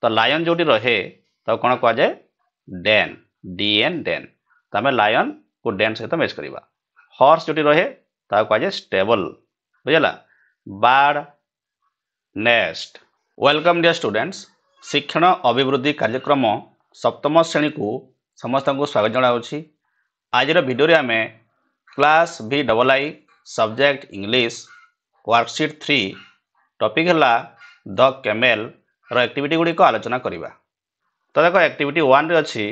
तो लायन जोटी रहे तो कौन कह जाए डेन डीएन डेन तो आम लायन को डेन सहित मैच करवा हॉर्स जोटी रहे तो कह जाए स्टेबल बुझला बार्ड नेस्ट वेलकम डियर स्टूडेंट्स शिक्षण अभिवृद्धि कार्यक्रम सप्तम श्रेणी को समस्त को स्वागत जनाऊँगी आज वीडियो रे आमे class VII subject English worksheet 3 topic है द कैमेल रो एक्टिविटी गुड़ी को आलोचना करिबा। तो देखो एक्टिविटी 1 रे अछि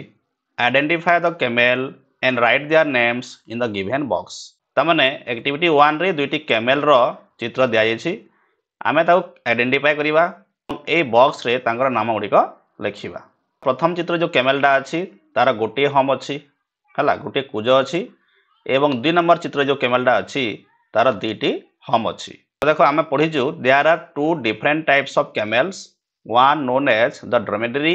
identify the camel and write their names in the given box. तमने एक्टिविटी 1 रे दुईटी कैमेल रो चित्र दिया जायछि आमे ताऊ आइडेंटिफाई करिबा ए बॉक्स रे तांकर नाम गुड़ी को लिखिबा। प्रथम चित्र जो कैमेलटा अछि तार गोटे हम अछि हला गोटे कुज अछि एवं 2 नंबर चित्र जो कैमेलटा अछि तार दुईटी हम अछि। तो देखो आमे पढिजु there are two different types of camels one known as the dromedary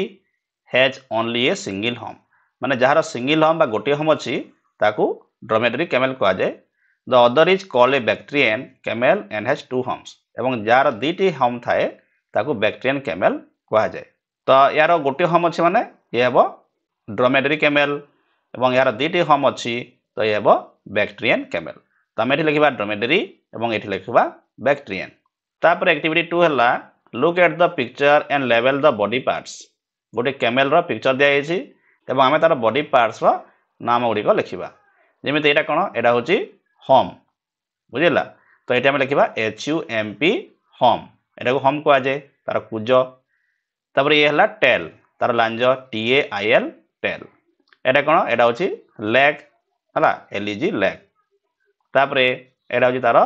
has only a single hump माने जहार सिंगल हम बा गोटे हम अछि ताकू ड्रोमेडरी कैमेल कहा जाय। The other is called a bactrian camel and has two humps एवं जहार दुईटी हम थाए ताकू बैक्ट्रियन कैमेल कहा जाय। तो यार गोटे हम अछि माने ये हेबो ड्रोमेडरी कैमेल एवं यार दुईटी हम अछि तो ये हेबो बैक्ट्रियन कैमेल। तो आम ये लिखा ड्रोमेडरी एवं ये लिखा बैक्ट्रियन। तापर एक्टिविटी 2 है look at the picture and लेवल द बॉडी पार्ट्स। गोटे कैमेल रो पिक्चर दिया जायछि एवं आमे तार बॉडी पार्ट्स रो नाम गुडी को लिखिबा। जेमिति एटा कोन एटा होछि होम बुझिला तो एटा आमे लिखिबा HUMP होम एटा को होम को जाय तार कुज। तापर ये हला टेल तार लांज TAIL टेल। एटा कोन एटा होछि लेग हला LEG लेग। तापर एटा होछि तार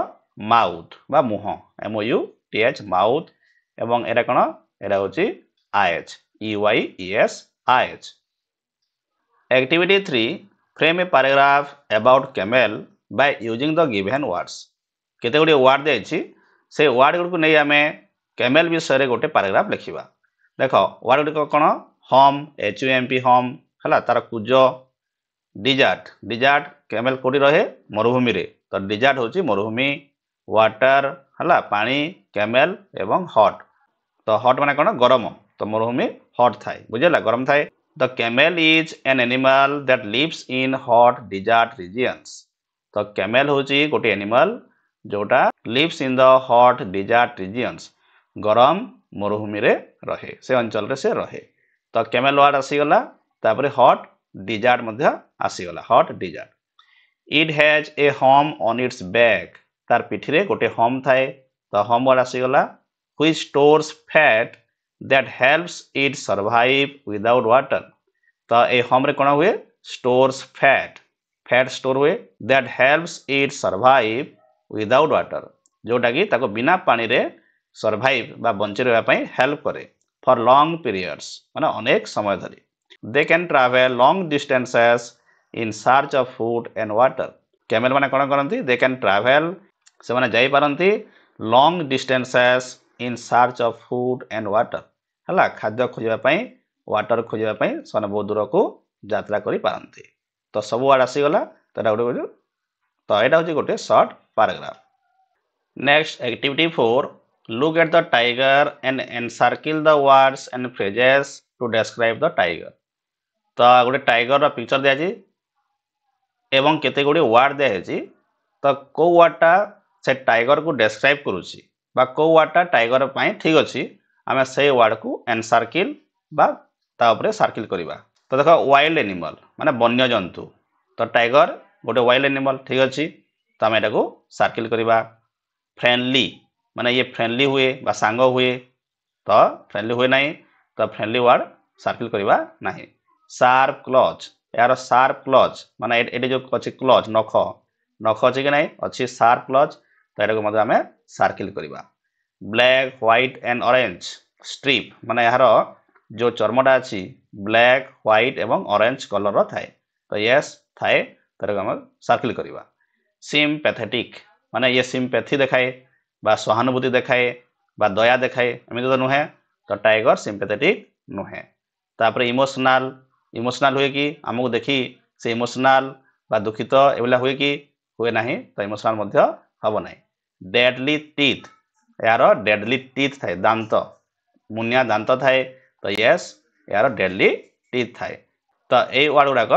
माउथ बा मुह MOUTH माउथ एवं एटा कोन एटा होछि IH EYES IH। Activity 3 frame a paragraph about camel by using the given words. केते गुडी वर्ड देछि से वर्ड गुड को नै आमे कैमेल विषय रे गोटे पैराग्राफ लिखिबा। देखो वर्ड गुडी को कोन होम HUMP होम हला तार कुज। डिजार्ट डिजार्ट कैमेल कोडी रहे मरुभूमि रे तो डिजार्ट होछि मरुभूमि। वाटर हला पानी कैमेल एवं हॉट तो हॉट माने कोन गरम तो मरुभूमि हॉट थाए बुझला गरम थाए। The camel is an animal that lives in hot desert regions. तो कैमेल होछि गोटे एनिमल जोटा lives in the hot desert regions गरम मरुभूमि रे रहे से अंचल रे से रहे। तो कैमेल वर्ड आसी गला तापर हॉट डिजार्ट मध्य आसी गला hot desert. It has A home on it's back तार पिठी रे गोटे होम थाए तो होम वर्ड आसी गला which stores fat that helps it survive without water. तो ए होम रे कोन हुए स्टोर्स फैट फैट स्टोर हुए that helps it survive without water जोटा कि ताको बिना पानी रे सर्वाइव बा बंचे रहबा पई हेल्प करे फॉर लॉन्ग पीरियड्स माने अनेक समय धरि। They can travel long distances in search of food and water. Camel माने कोन करंती दे कैन ट्रैवल से माने जाई पारंती long distances in search of food and water हला खाद्य खोजिबा पई वाटर खोजिबा पई सने बहुत दूर को यात्रा करि पारंती। तो सब वर्ड आसी गला तो एटा गोटे तो एटा होची गोटे short paragraph. Next activity 4 look at the tiger and encircle the words and phrases to describe the tiger. तो गोटे टाइगर रो पिक्चर दिया जी एवं केते गुडी वर्ड दिया है तो को वर्डटा से टाइगर को डिस्क्राइब करूची बा को वर्डटा टाइगर पई ठीक अछि आमे से वर्ड को एनसार्किल बा ता ऊपर सर्किल करिबा। तो देखो वाइल्ड एनिमल माने वन्य जंतु तो टाइगर गोटे वाइल्ड एनिमल ठीक अछि तो आमे एटा को सर्किल करिबा। फ्रेंडली माने ये फ्रेंडली हुए बा सांग हुए तो फ्रेंडली हुए नहीं तो फ्रेंडली वर्ड सर्किल करिबा नहीं। शार्प क्लच यार शार्प क्लच माने एटे जो अछि क्लच नख नख अछि कि नहीं अछि शार्प क्लच तो एटा को मतलब हमें सर्किल करिबा। Black white and orange strip माने यार जो चर्मटा अछि ब्लैक व्हाइट एवं ऑरेंज कलर रो थाए तो यस थाए तो हम सर्किल करिबा। सिम्पैथेटिक माने ये सिम्पैथी देखाए बा सहानुभूति देखाए बा दया देखाए एमि तो नुहे तो टाइगर सिम्पैथेटिक नुहे। तापर इमोशनल इमोशनल हुए कि हमको देखी से इमोशनल बा दुखित एवला हुए कि हुए नहीं तो इमोशनल मध्य हबो नहीं। डेडली टीथ यार डेडली टीथ थाए दांत मुनिया दांत थाए तो यस यार डेडली टीथ थाए। तो ये वर्ड गुड़ाक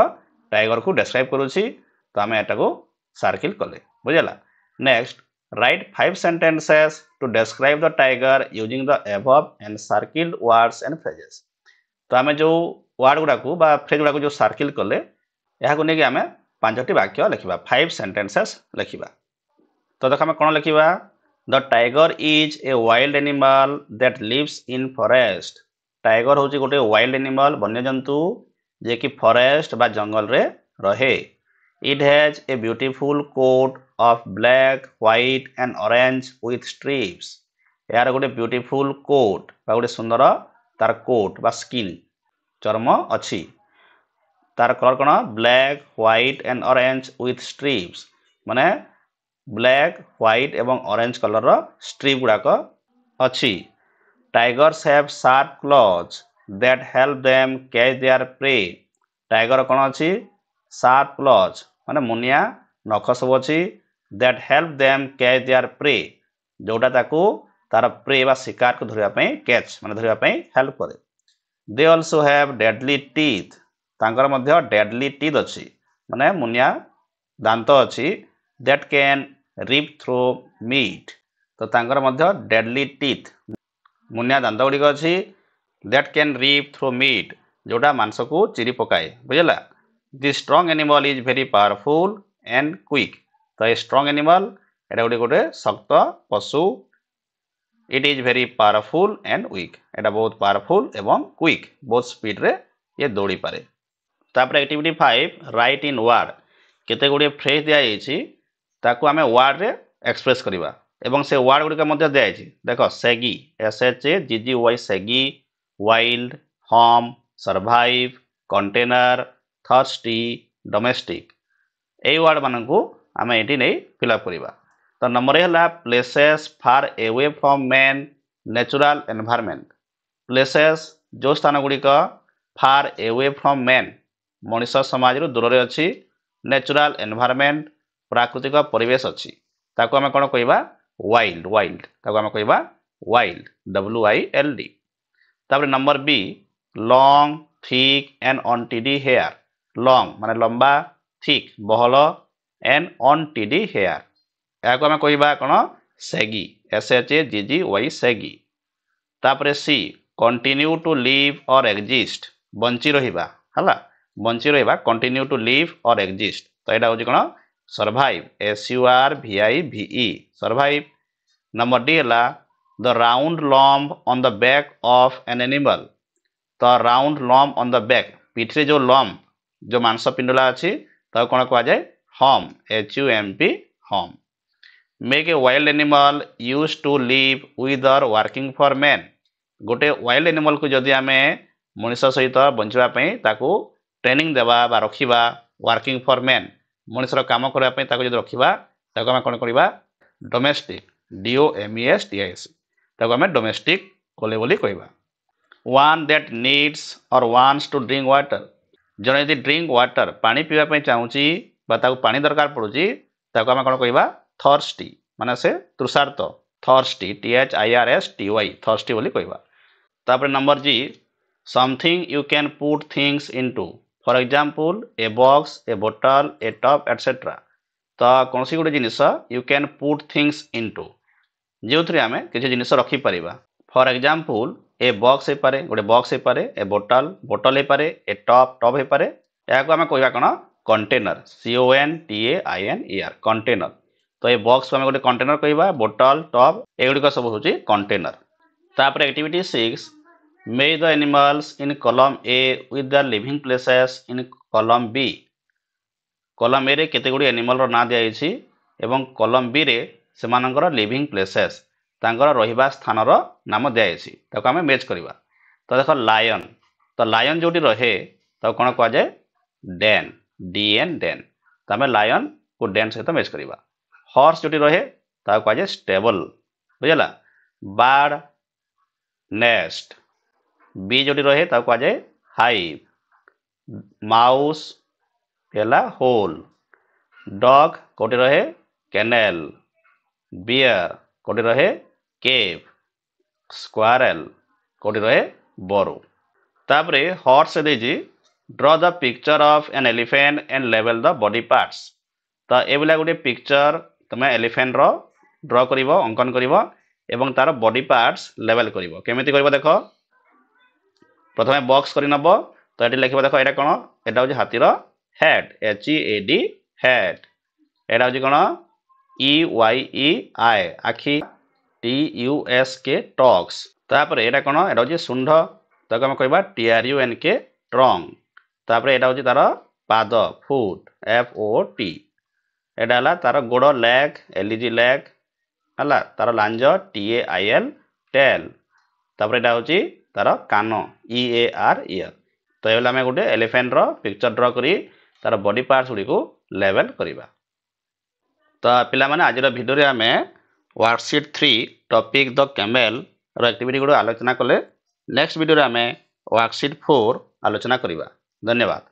टाइगर को डेस्क्राइब करुच्ची। तो आम एटा को सर्किल कले बुझेगा। Next write 5 sentences to describe the tiger using the above and circled words and phrases। तो आम जो वर्ड गुड़ाक फ्रेज गुड़ाक जो सर्किल कले यहाँ को लेकिन आम 5टी वाक्य लिखा 5 sentences लिखा। तो देख आम कौन लिखा the tiger is a wild animal that lives in forest. Tiger हूँ गोटे वाइल्ड एनिमल वन्यजंतु जे कि फॉरेस्ट बा जंगल रे रहे। It has a beautiful coat of black white and orange with stripes. यार गोटे ब्यूटीफुल कोट बा गोटे सुंदर तार कोट बा स्किन चर्म अच्छी। तार कलर कौन black white and orange with strips माने ब्लैक व्हाइट एवं ऑरेंज कलर स्ट्रिप गुड़ाक अच्छी। Tigers have sharp clause that help them catch there pray. Tiger कौन अच्छी शार्प क्लॉज माने मुनिया नख सब अच्छी that help them catch there pray जोटा ताकू तार प्रे बा शिकार को धरिया पई कैच माने धरिया पई हेल्प करे। They also have deadly teeth. तांकर मध्य डेडली टीथ अच्छी माने मुनिया दांत अच्छी that can rip through meat. तो तांकर मध्य डेडली टीथ मुनिया दांत गुड़िक अच्छी that can rip through meat जोटा मांस को चिरी पकाए बुझेगा। This strong animal is very powerful and quick. तो ये स्ट्रॉन्ग एनिमल एटा गोटे शक्त पशु। It is very powerful and quick एटा बहुत पावरफुल एवं क्विक बहुत स्पीड रे ये दौड़ी पारे। तापर एक्टिविटी 5 राइट इन वर्ड केते गुड़े फ्रेज दिया जायछि ताकू आमे वर्ड रे एक्सप्रेस करबा एवं से वर्ड गुड़िक मध्य दिया जायछि। देखो saggy SHAGGY saggy wild home survive container thirsty domestic a word मान को आम ये नहीं फिलअप करवा। तो नंबर है places far away from man natural environment. Places जो स्थान गुड़िक फार एवे फ्रॉम मैन मनुष्य समाज रु दूर अच्छी नेचुरल एनवायरनमेंट प्राकृतिक परिवेश अच्छी ताको आम कौन कहवा वाइल्ड। वाइल्ड ताको आम कहवा वाइल्ड WILD। तापर number B long thick and untidy hair. Long माने लंबा थिक बहल एंड अनटिडी हेयर या आम कहवा कौन सैगी SHAGGY सैगी। तापर C continue to live or exist बंची रहिबा हला बंची रहिबा continue to live or exist. तो यहाँ हूँ कौन survive SURVIVE survive. Number D है the round lump on the back of an animal. तो round lump on the back पिठरे जो लॉम्ब जो मांस पिंडला अच्छी तो कौन कह जाए home HUMP home. Make a wild animal use to live विदर working for man. गोटे वाइल्ड एनिमल को जदि आम मनुष्य सहित बंचापी ताकू ट्रेनिंग देवा बा रखिबा वर्किंग फॉर मैन मनुष्यर काम करने जो रखा ताकू आम कौन करवा डोमेस्टिक DOMESTIC ताकू आम डोमेस्टिक कोले बोली कहवा। वन दैट नीड्स और वांट्स टू ड्रिंक वाटर जन यदि ड्रिंक वाटर पानी पीवाई चाहूँगी पानी दरकार पड़ुची ताकू आम कौन कहवा थर्स्टी माने से तृषार्त थर्स्टी THIRSTY थर्स्टी बोली कहवा। तापर number G something you can put things into for example a box a bottle a tub etcetera. तो कौन सी गोटे जिनिस you can put things into जो थी आम किसी जिनिस रखिपर। फॉर एग्जांपल ए बॉक्स हो पारे गोटे बॉक्स हो पारे ए बोतल बोतल हो पारे ए टप टप हो पारे या आम कहवा कौन कंटेनर CONTAINER कंटेनर। तो ये बॉक्स को आम गोटे कंटेनर कहवा बोतल टप एगुड़िक सब हूँ कंटेनर। तापर activity 6 make the animals in column A with the living places in column B। Column A रे केते गुडी एनिमल रो ना दियाइछि एवं कॉलम B रे सेमानकर लिविंग प्लेसेस तांकर रहिबा स्थान रो नाम दियाइछि ताको आमे मैच करबा। तो देखो लायन तो लायन जोटी रहे तो कोन कह जाय डेन DN डेन। तो आमे लायन को डेन सहित मैच करबा। हॉर्स जोटी रहे ताको कह जाय स्टेबल बुझला। बर्ड नेस्ट बी जोटी रहे ताको कह जाए हाइव। माउस हेला होल। डॉग कोटी रहे केनेल। बियर कोटी रहे केव। स्क्वारेल कोटी रहे बोरो। तापरे हॉर्स देजी draw the picture of an elephant and लेवल द बॉडी पार्ट्स। तो एभलिया गोटे पिक्चर तुम एलिफेंट रो ड्र कर अंकन कर तार बॉडी पार्ट्स लेवल कर केमी कर देख प्रथम बॉक्स कर नब तो ये लिख देख यहाँ कौन यहाँ हूँ हाथीर हेड HEAD हेड यहाँ हूँ कौन EYEI आखि TUSK टॉक्स तापर यहाँ कौन यहाँ हूँ शुंड ताको आम कहवा TRUNK ट्रंक तापर यहाँ हूँ तार पाद फुट FOT यहाँ तार गोड़ लेग LEG लेग है तार लांज TAIL टेल तापर यहाँ हूँ तार कान EAR इयर। तो ये आम गोटे एलिफेंट रो पिक्चर ड्र करी तार बॉडी पार्ट्स गुड़ी को लेवल करवा। तो पिला माने आज भिडियो रे आमे वर्कशीट 3 टॉपिक द कैमेल रो एक्टिविटी गुड़ आलोचना कले। नेक्स्ट वीडियो रे आमे वर्कशीट 4 आलोचना करिबा। धन्यवाद।